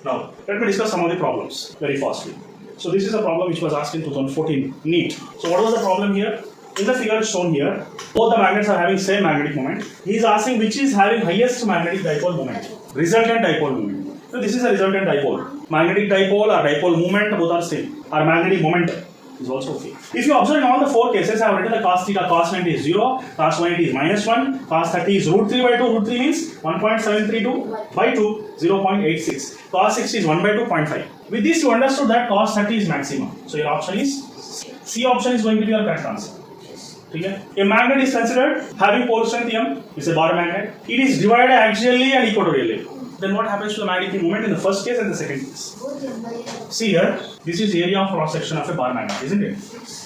Now, let me discuss some of the problems very fastly. So this is a problem which was asked in 2014 NEET. So what was the problem here? In the figure shown here, both the magnets are having same magnetic moment. He is asking which is having highest magnetic dipole moment. Resultant dipole moment. So this is a resultant dipole. Magnetic dipole or dipole moment both are same. Or magnetic moment is also okay. If you observe in all the four cases, I have written the cos theta, cos 90 is 0, cos 180 is -1, cos 30 is root 3 by 2, root 3 means 1.732 by 2, 0.86. Cos 60 is 1 by 2, 0.5. With this you understood that cos 30 is maximum. So your option is C option is going to be your correct answer. Okay? A magnet is considered having pole strength M, it's a bar magnet. It is divided axially and equatorially. Then what happens to the magnetic moment in the first case and the second case? See here, this is area of cross section of a bar magnet, isn't it?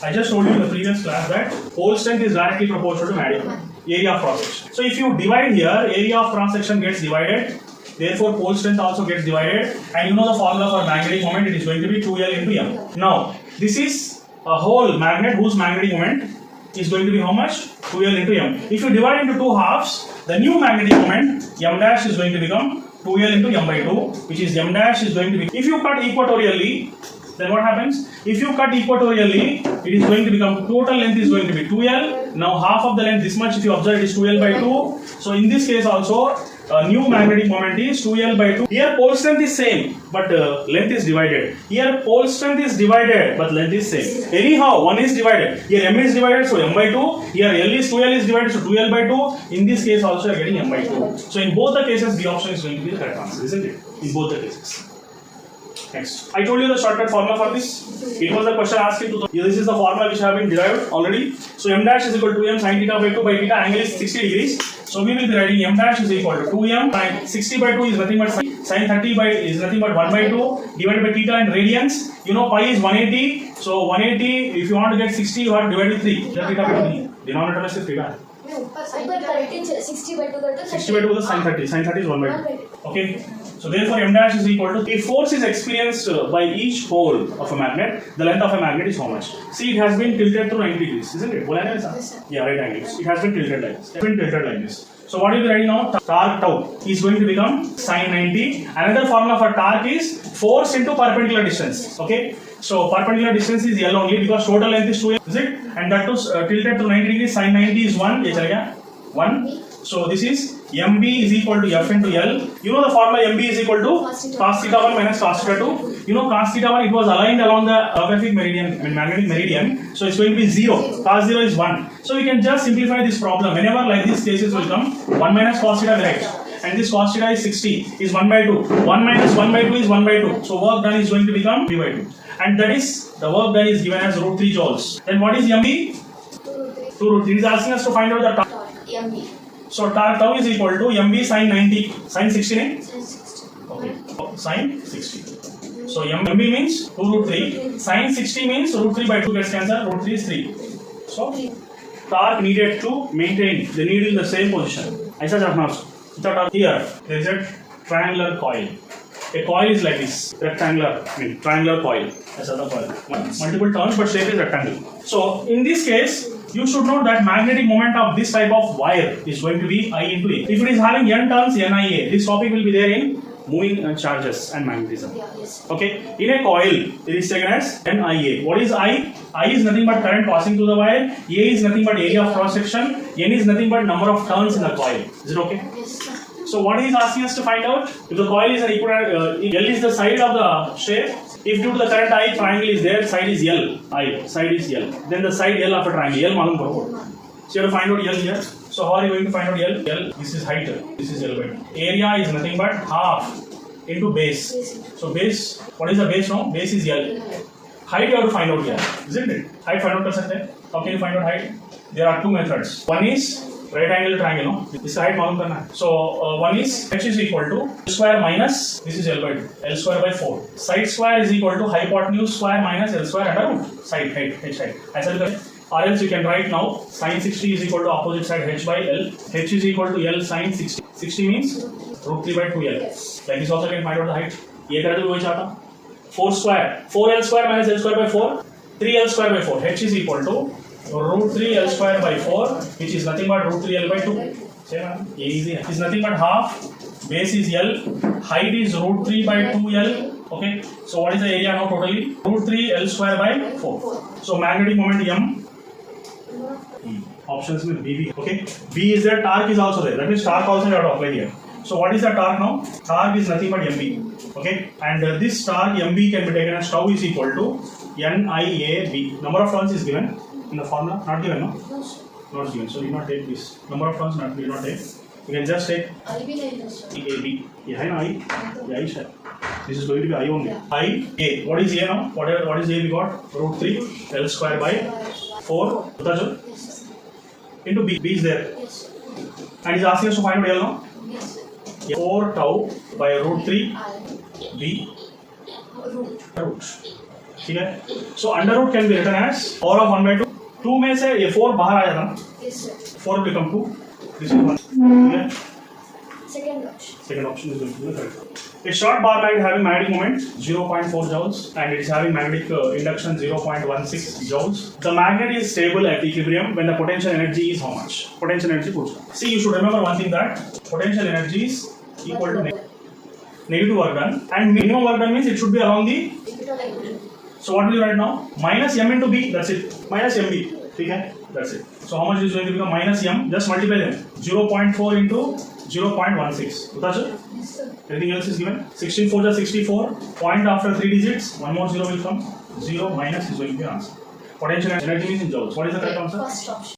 I just told you in the previous class that pole strength is directly proportional to magnetic area of cross section. So if you divide here, area of cross section gets divided, therefore pole strength also gets divided, and you know the formula for magnetic moment, it is going to be 2L into M. Now, this is a whole magnet whose magnetic moment is going to be how much? 2L into M. If you divide into two halves, the new magnetic moment M dash is going to become 2L into M by 2, which is M dash is going to be. If you cut equatorially, then what happens? If you cut equatorially, it is going to become, total length is going to be 2L. Now half of the length, this much if you observe, it is 2L by 2. So in this case also, new magnetic moment is 2L by 2. Here pole strength is same, but length is divided. Here pole strength is divided, but length is same. Anyhow, one is divided. Here M is divided, so M by 2. Here L is 2L is divided, so 2L by 2. In this case also you are getting M by 2. So in both the cases, B option is going to be the correct answer, isn't it? In both the cases. Next. I told you the shortcut formula for this. It was the question asked in 2000. This is the formula which have been derived already. So M dash is equal to M sin theta by 2 by theta, angle is 60 degrees. So we will be writing M dash is equal to 2M sin 60 by 2 is nothing but sin 30 by is nothing but 1 by 2 divided by theta in radians. You know pi is 180. So 180, if you want to get 60, you have to divide with 3. Denominator में सिर्फ theta है. 60 by 2 60 by 2 is sin 30. Sin 30 is 1 by 2. Okay. So therefore M dash is equal to, if force is experienced by each pole of a magnet, the length of a magnet is how much? See, it has been tilted to 90 degrees, isn't it? Yes, sir. Yeah, right angles. It has been tilted like this. It has been tilted like this. So what is writing now? Torque tau is going to become sin 90. Another formula for torque is force into perpendicular distance. Okay. So perpendicular distance is L only because total length is 2L, is it? And that was tilted to 90 degrees. Sin 90 is 1. 1. So this is MB is equal to F into L. You know the formula MB is equal to cos theta 1 minus cos theta 2. You know cos theta 1, it was aligned along the geographic meridian, magnetic meridian. So it's going to be 0. Cos 0 is 1. So we can just simplify this problem. Whenever like these cases will come, 1 minus cos theta direct. And this cos theta is 60 is 1 by 2. 1 minus 1 by 2 is 1 by 2. So work done is going to become 3 by 2. And that is, the work done is given as root 3 joules. Then what is MB? 2 root 3. It is asking us to find out the torque. MB. So torque tau is equal to MB sin 90, sin 60 ne? Okay, sin 60. So MB means 2 root 3, sin 60 means root 3 by 2 gets cancelled, root 3 is 3. So torque needed to maintain the needle in the same position. ऐसा रखना उसको. Here there is a triangular coil. A coil is like this, rectangular, triangular coil. ऐसा the coil. Multiple turns but shape is rectangle. So in this case, you should know that magnetic moment of this type of wire is going to be I into A. If it is having N turns, NIA. This topic will be there in moving charges and magnetism. Okay. In a coil, it is taken as NIA. What is I? I is nothing but current passing through the wire. A is nothing but area of cross section. N is nothing but number of turns in the coil. Is it okay? Yes, sir. So what he is asking us to find out? If the coil is an equivalent, L is the side of the shape. If due to the current I, triangle is there, side is L. I, side is L. Then the side L of a triangle. L malum karo. So you have to find out L here. So how are you going to find out L? L, this is height. This is L by 2. Area is nothing but half into base. So base, what is the base now? Base is L. Height you have to find out here, isn't it? Height find out kar sakte hain. How can you find out height? There are two methods. One is right angle triangle, no? This height malum karna hai. So one is h is equal to L square minus, this is L by 2, L square by 4. Side square is equal to hypotenuse square minus L square under root. Side height, h height. ऐसा भी करें. Or else you can write now sin 60 is equal to opposite side h by L. H is equal to L sin 60. 60 means root 3 by 2L. Like this also can find out the height. ये करे तो वही चाहता. 4 square, 4L square minus L square by 4, 3L square by 4. H is equal to root 3 L square by 4, which is nothing but root 3 L by 2. Same man. Easy. It's nothing but half. Base is L. Height is root 3 by 2L. Okay. So what is the area now totally? Root 3 L square by 4. So magnetic moment M. Options with BB. Okay. B is there. Torque is also there. That means torque also you have to apply here. So what is the torque now? Torque is nothing but MB. Okay. And this torque MB can be taken as tau is equal to NIAB. Number of turns is given in the formula. Not given, no? No, sir. Not given. So you not take this. Number of turns not you not take. You can just take IB line, sir. AB. Yeah, I know I. Yeah, I said. This is going to be I only. Yeah. I A. What is A now? What is A we got? Root 3 L square by 4. Yes, sir. Into B. B is there. Yes, sir. And he's asking us to find out L now. Yes, sir. 4 tau by root 3 I. B Root. root. ठीक है. So under root can be written as power of 1 by 2. 2 में से ये 4 बाहर आ जाता ना. Yes, sir. 4 will become 2. This is 1. ठीक है. Second option. Second option is going to be the correct. A short bar magnet having magnetic moment 0.4 joules and it is having magnetic induction 0.16 joules. The magnet is stable at equilibrium when the potential energy is how much? Potential energy puts. See, you should remember one thing that potential energy is equal to negative work done and minimum work done means it should be along the. Equatorial equilibrium. So what will you write now? Minus m into b. That's it. Minus mb. Okay. That's it. So how much is going to become minus m? Just multiply them. 0.4 into 0.16. That's it. Yes, sir. Anything else is given? 16 4 is 64. Point after 3 digits. One more 0 will come. 0 minus is going to be answer. Potential energy is in joules. What is the correct answer? First option.